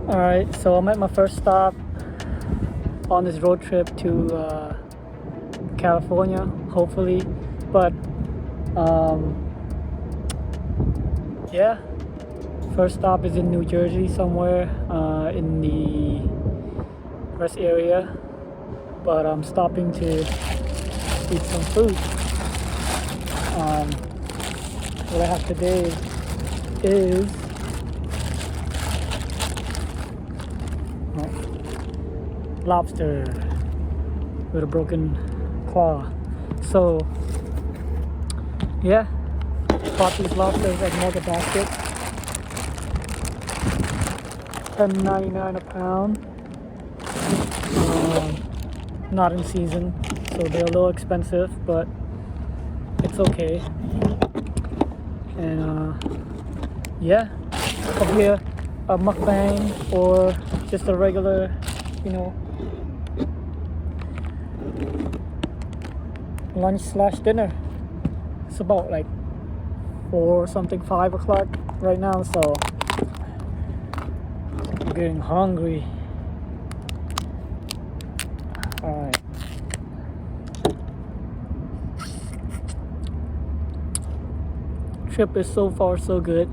Alright, so I'm at my first stop on this road trip to California, hopefully. But yeah, first stop is in New Jersey somewhere in the rest area. But I'm stopping to eat some food. What I have today is lobster with a broken claw. So yeah, bought these lobsters at Market Basket, $10.99 a pound. Not in season, so they're a little expensive, but it's okay. And yeah, probably a mukbang or just a regular, lunch/dinner. It's about like 5 o'clock right now, so I'm getting hungry. Alright. Trip is so far so good.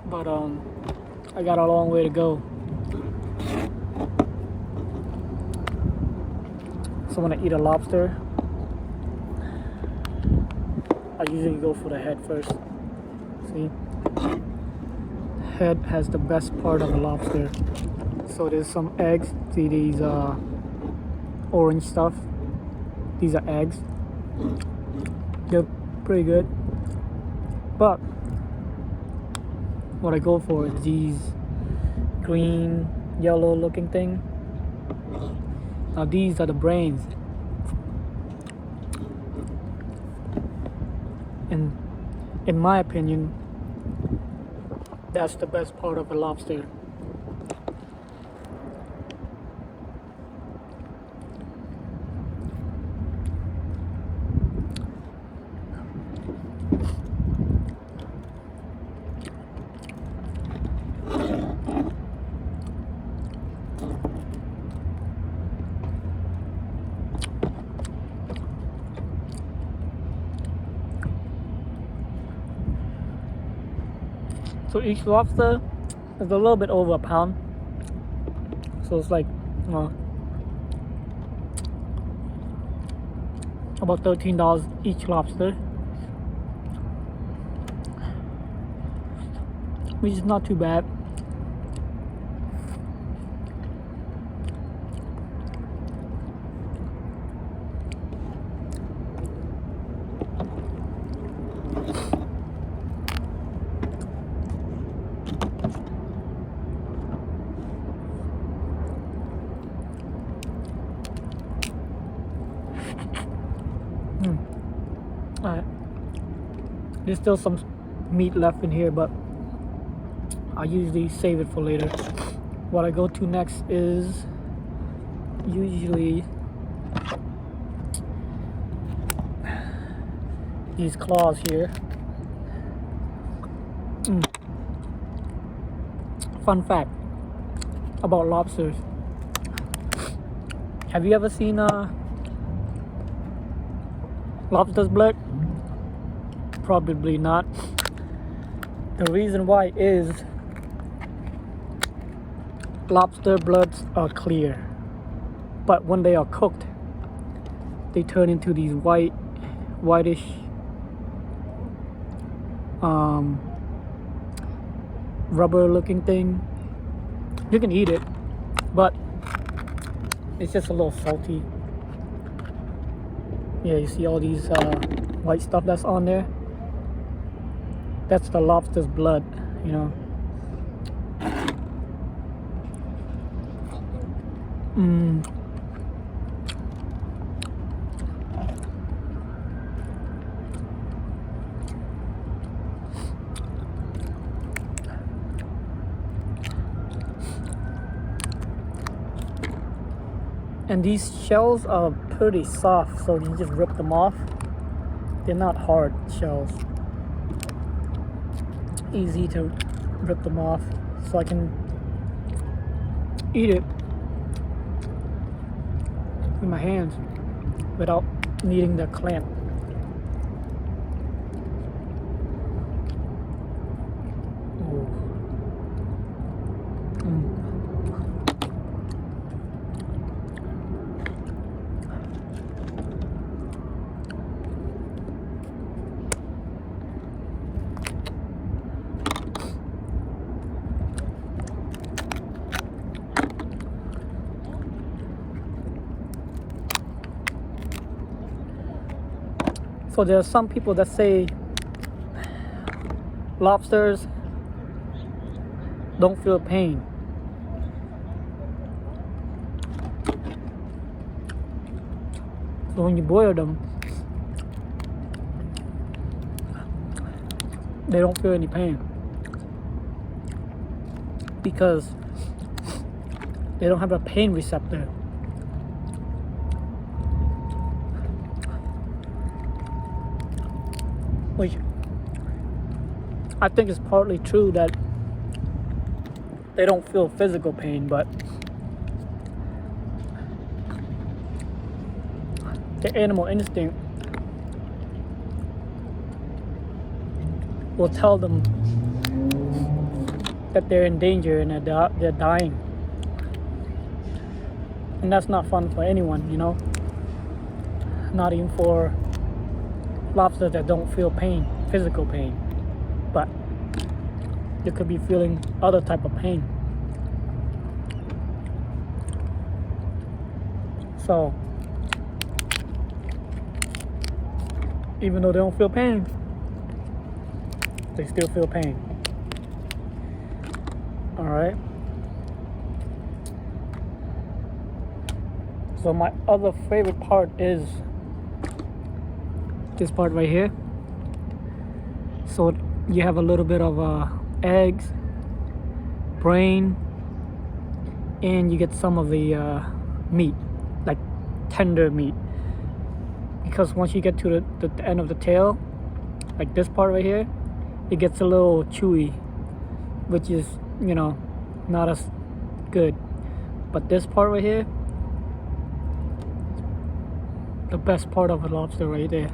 But I got a long way to go. So when I eat a lobster, I usually go for the head first. See? Head has the best part of the lobster. So there's some eggs. See these orange stuff? These are eggs. They're pretty good. But what I go for is these green, yellow looking thing. Now these are the brains. And in my opinion, that's the best part of a lobster. So each lobster is a little bit over a pound. So it's like about $13 each lobster, which is not too bad. Alright. There's still some meat left in here, but I usually save it for later. What I go to next is usually these claws here. Fun fact about lobsters. Have you ever seen lobster's blood? Probably not. The reason why is lobster bloods are clear, but when they are cooked, they turn into these whitish rubber looking thing. You can eat it, but it's just a little salty. Yeah, you see all these white stuff that's on there? That's the lobster's blood, And these shells are pretty soft, so you just rip them off. They're not hard shells. easy to rip them off so I can eat it with my hands without needing the clamp. Ooh. So there are some people that say lobsters don't feel pain. So when you boil them, they don't feel any pain because they don't have a pain receptor. Which I think is partly true that they don't feel physical pain, but the animal instinct will tell them that they're in danger and they're dying. And that's not fun for anyone, you know? Not even for lobsters that don't feel pain, physical pain, but they could be feeling other type of pain. So even though they don't feel pain, they still feel pain. All right. So my other favorite part is this part right here. So you have a little bit of eggs, brain, and you get some of the meat, like tender meat. Because once you get to the end of the tail, like this part right here, it gets a little chewy, which is, you know, not as good. But this part right here, the best part of a lobster right there.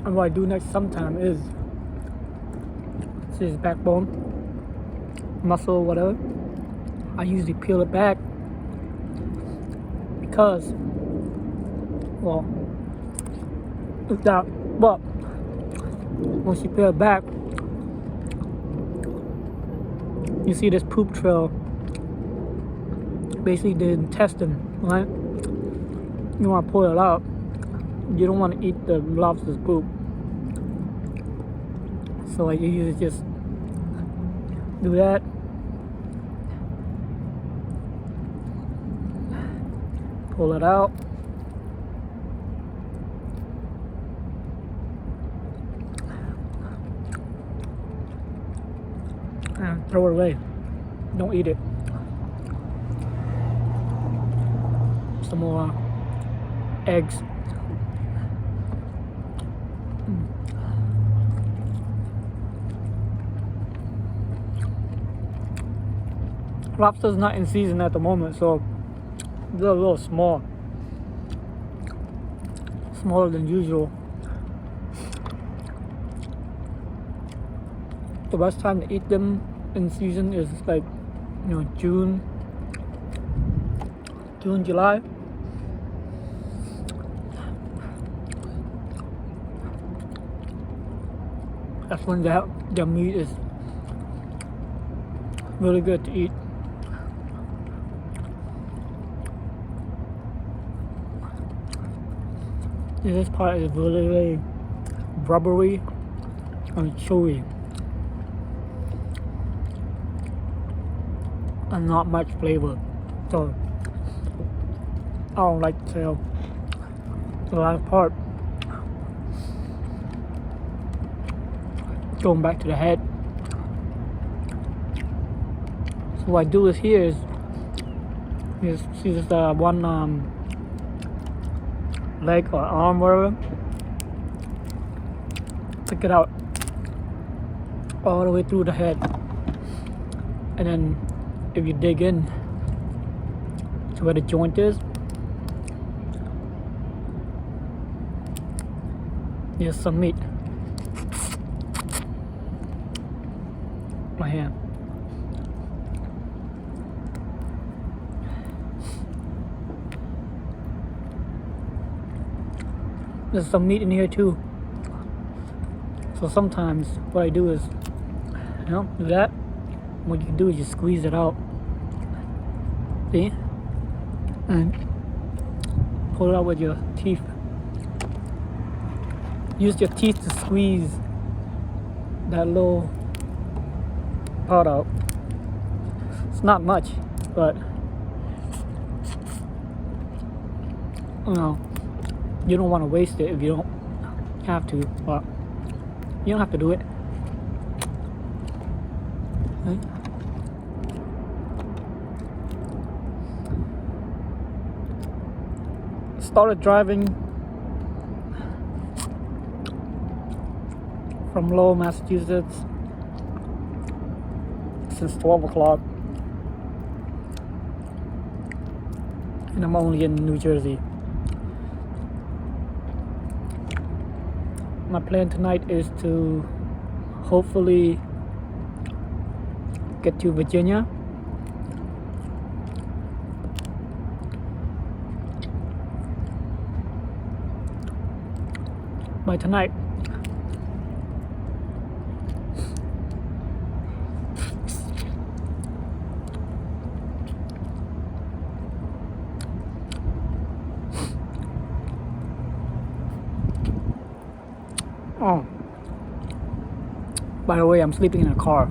And what I do next sometime is, see his backbone, muscle, whatever, I usually peel it back because, well, but once you peel it back, you see this poop trail, basically the intestine, right? You want to pull it out. You don't want to eat the lobster's poop. So I usually just do that. Pull it out. And throw it away. Don't eat it. Some more eggs. Lobster's not in season at the moment, so they're a little small. Smaller than usual. The best time to eat them in season is like, you know, June, July. That's when the meat is really good to eat. This part is really rubbery and chewy, and not much flavor. So I don't like the tail. The last part going back to the head. So what I do is here is see this one leg or arm, whatever. Pick it out all the way through the head, and then if you dig in to where the joint is, there's some meat. My hand. There's some meat in here too. So sometimes what I do is, do that. What you can do is you squeeze it out. See? And pull it out with your teeth. Use your teeth to squeeze that little part out. It's not much, but you don't want to waste it if you don't have to, but you don't have to do it. Okay. Started driving from Lowell, Massachusetts since 12 o'clock, and I'm only in New Jersey. My plan tonight is to hopefully get to Virginia. By tonight. Oh, by the way, I'm sleeping in a car.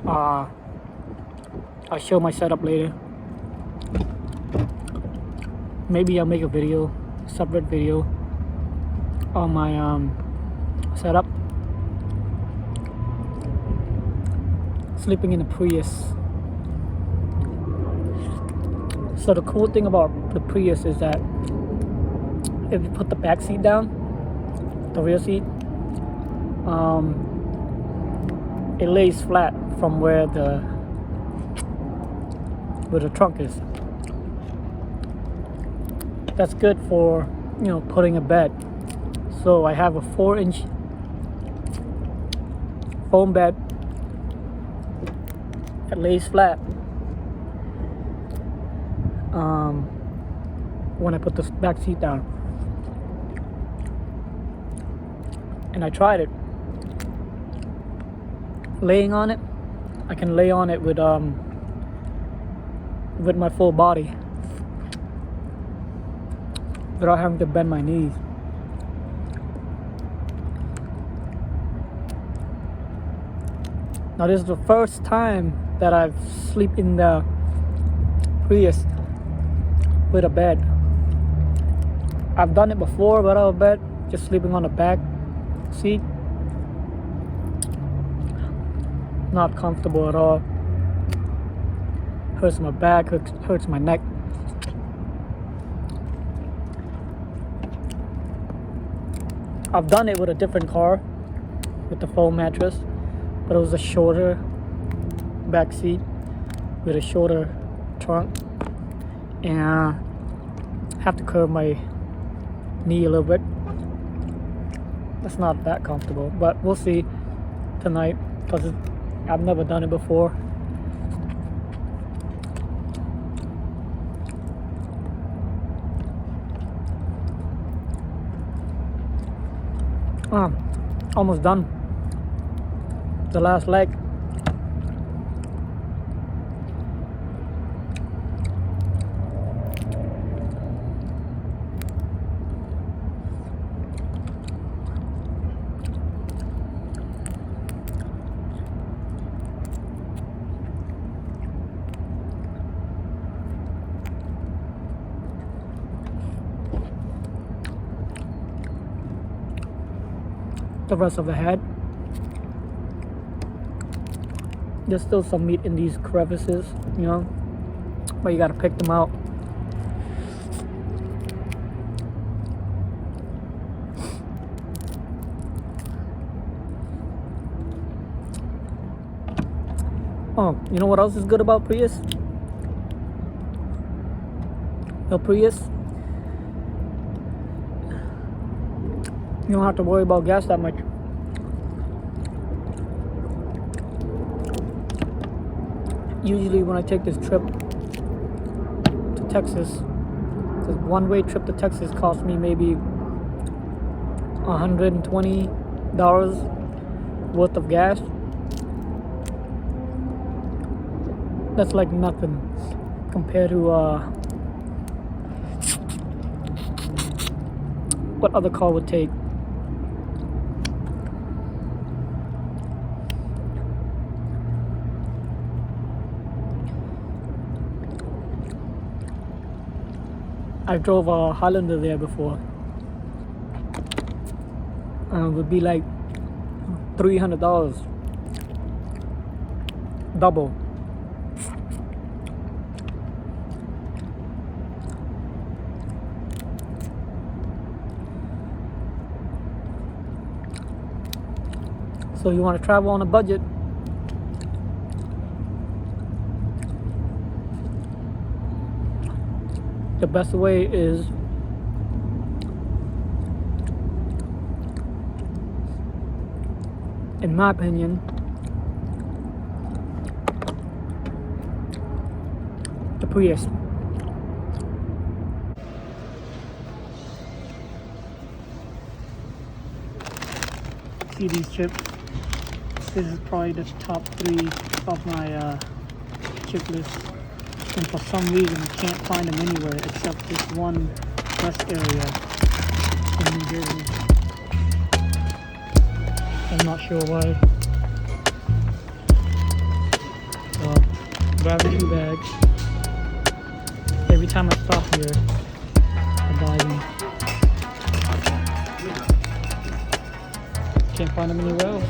I'll show my setup later. Maybe I'll make a video, separate video on my setup. Sleeping in a Prius. So the cool thing about the Prius is that if you put the back seat down, the rear seat, it lays flat from where the trunk is. That's good for putting a bed. So I have a 4-inch foam bed that lays flat when I put the back seat down. And I tried it. Laying on it, I can lay on it with my full body without having to bend my knees. Now this is the first time that I've slept in the Prius with a bed. I've done it before without a bed, just sleeping on the back seat. Not comfortable at all. Hurts my back, hurts my neck. I've done it with a different car with the foam mattress, but it was a shorter back seat with a shorter trunk, and I have to curve my knee a little bit. That's not that comfortable, but we'll see tonight because I've never done it before. Almost done. The last leg. the rest of the head. There's still some meat in these crevices, you know, but you gotta pick them out. Oh, you know what else is good about Prius? The Prius, you don't have to worry about gas that much. Usually when I take this trip to Texas, this one-way trip to Texas cost me maybe $120 worth of gas. That's like nothing compared to what other car would take. I drove a Highlander there before. It would be like $300 double. So you want to travel on a budget? The best way is in my opinion, the Prius. See these chips? This is probably the top 3 of my chip list. And for some reason I can't find them anywhere except this one rest area in New Jersey. I'm not sure why. So, grab 2 bags. Every time I stop here, I buy them. Can't find them anywhere else.